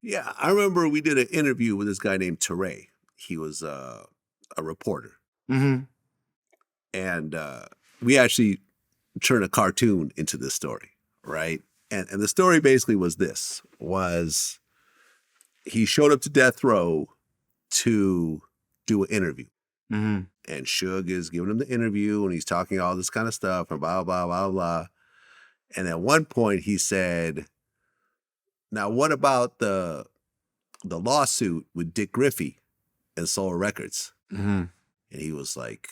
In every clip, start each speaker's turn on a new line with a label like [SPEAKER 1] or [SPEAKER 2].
[SPEAKER 1] Yeah, I remember we did an interview with this guy named Teray. He was a reporter.
[SPEAKER 2] Mm-hmm.
[SPEAKER 1] And we actually turned a cartoon into this story, right? And the story basically was this, was he showed up to death row to do an interview.
[SPEAKER 2] Mm-hmm.
[SPEAKER 1] And Suge is giving him the interview and he's talking all this kind of stuff and blah, blah, blah, blah. And at one point he said, now what about the lawsuit with Dick Griffey and Soul Records?
[SPEAKER 2] Mm-hmm.
[SPEAKER 1] And he was like,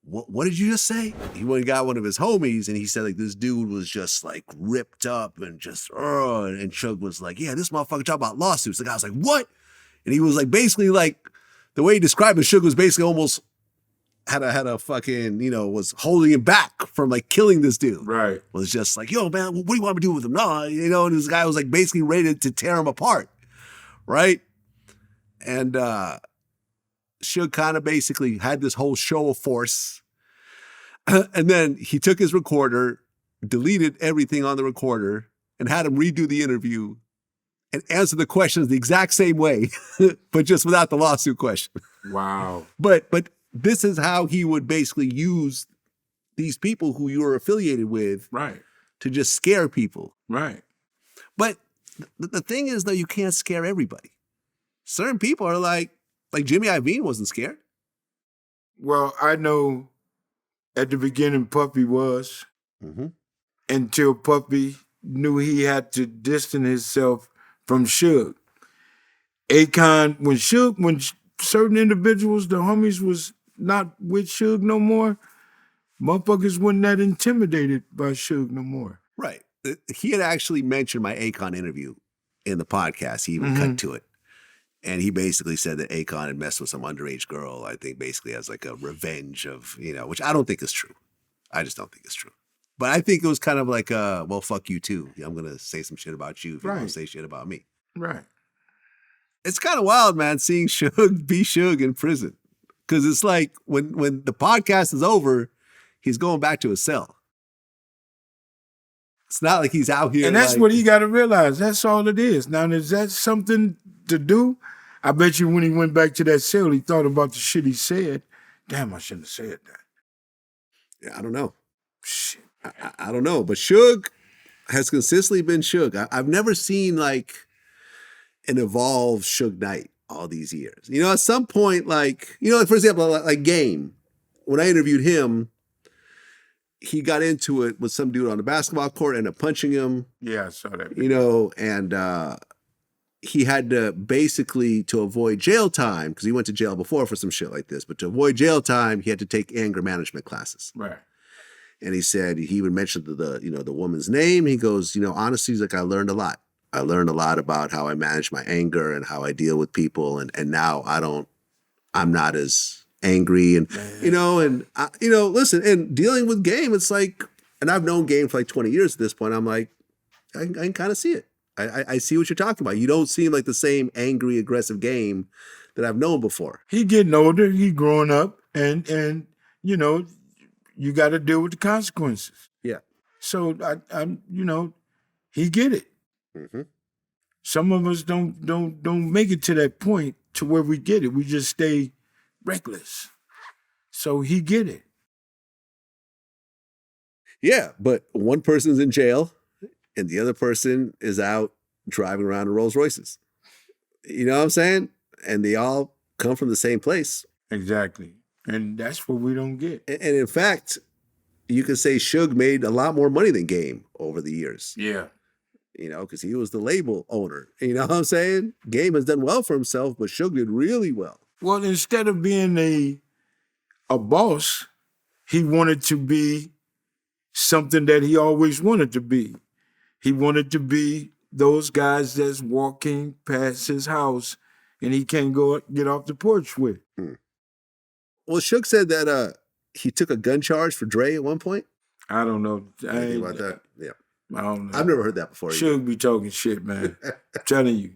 [SPEAKER 1] what did you just say? He went and got one of his homies and he said like this dude was just like ripped up and just, and Suge was like, yeah, this motherfucker talking about lawsuits. The guy was like, what? And he was like, basically like, the way he described it, Suge was basically almost had a fucking, was holding him back from like killing this dude.
[SPEAKER 2] Right.
[SPEAKER 1] Was just like, yo, man, what do you want me to do with him? No, and this guy was like basically ready to tear him apart. Right. And Suge kind of basically had this whole show of force. And then he took his recorder, deleted everything on the recorder, and had him redo the interview and answer the questions the exact same way, but just without the lawsuit question.
[SPEAKER 2] Wow.
[SPEAKER 1] But this is how he would basically use these people who you are affiliated with,
[SPEAKER 2] right,
[SPEAKER 1] to just scare people.
[SPEAKER 2] Right.
[SPEAKER 1] But the thing is, though, you can't scare everybody. Certain people are like Jimmy Iovine wasn't scared.
[SPEAKER 2] Well, I know at the beginning Puffy was, until Puffy knew he had to distance himself from Suge. Akon, when certain individuals, the homies, was not with Suge no more, motherfuckers wasn't that intimidated by Suge no more.
[SPEAKER 1] Right. He had actually mentioned my Akon interview in the podcast. He even cut to it. And he basically said that Akon had messed with some underage girl, I think basically as like a revenge of, which I don't think is true. I just don't think it's true. But I think it was kind of like, well, fuck you too. I'm going to say some shit about you if you don't say shit about me.
[SPEAKER 2] Right.
[SPEAKER 1] It's kind of wild, man, seeing Suge be Suge in prison. Because it's like when the podcast is over, he's going back to his cell. It's not like he's out here.
[SPEAKER 2] And that's what he got to realize. That's all it is. Now, is that something to do? I bet you when he went back to that cell, he thought about the shit he said. Damn, I shouldn't have said that.
[SPEAKER 1] Yeah, I don't know.
[SPEAKER 2] Shit.
[SPEAKER 1] I don't know. But Suge has consistently been Suge. I've never seen like an evolved Suge Knight all these years. At some point, like, for example, like Game, when I interviewed him, he got into it with some dude on the basketball court, ended up punching him.
[SPEAKER 2] Yeah, I saw that.
[SPEAKER 1] And he had to basically, to avoid jail time, because he went to jail before for some shit like this, but to avoid jail time, he had to take anger management classes.
[SPEAKER 2] Right.
[SPEAKER 1] And he said he would mention the woman's name. He goes, honestly, he's like, I learned a lot. I learned a lot about how I manage my anger and how I deal with people. And now I'm not as angry. And, listen, and dealing with Game, it's like, and I've known Game for like 20 years at this point. I'm like, I can kind of see it. I see what you're talking about. You don't seem like the same angry, aggressive Game that I've known before.
[SPEAKER 2] He getting older. He growing up. And you got to deal with the consequences.
[SPEAKER 1] Yeah.
[SPEAKER 2] So, he get it.
[SPEAKER 1] Mm-hmm.
[SPEAKER 2] Some of us don't make it to that point to where we get it. We just stay reckless. So he get it.
[SPEAKER 1] Yeah, but one person's in jail and the other person is out driving around in Rolls Royces. You know what I'm saying? And they all come from the same place.
[SPEAKER 2] Exactly. And that's what we don't get.
[SPEAKER 1] And in fact, you could say Suge made a lot more money than Game over the years.
[SPEAKER 2] Yeah.
[SPEAKER 1] Because he was the label owner. You know what I'm saying? Game has done well for himself, but Suge did really well.
[SPEAKER 2] Well, instead of being a boss, he wanted to be something that he always wanted to be. He wanted to be those guys that's walking past his house and he can't go get off the porch with.
[SPEAKER 1] Well, Suge said that he took a gun charge for Dre at one point.
[SPEAKER 2] I don't know.
[SPEAKER 1] Anything about that? Yeah.
[SPEAKER 2] I don't know.
[SPEAKER 1] I've never heard that before.
[SPEAKER 2] Suge be talking shit, man. I'm telling you.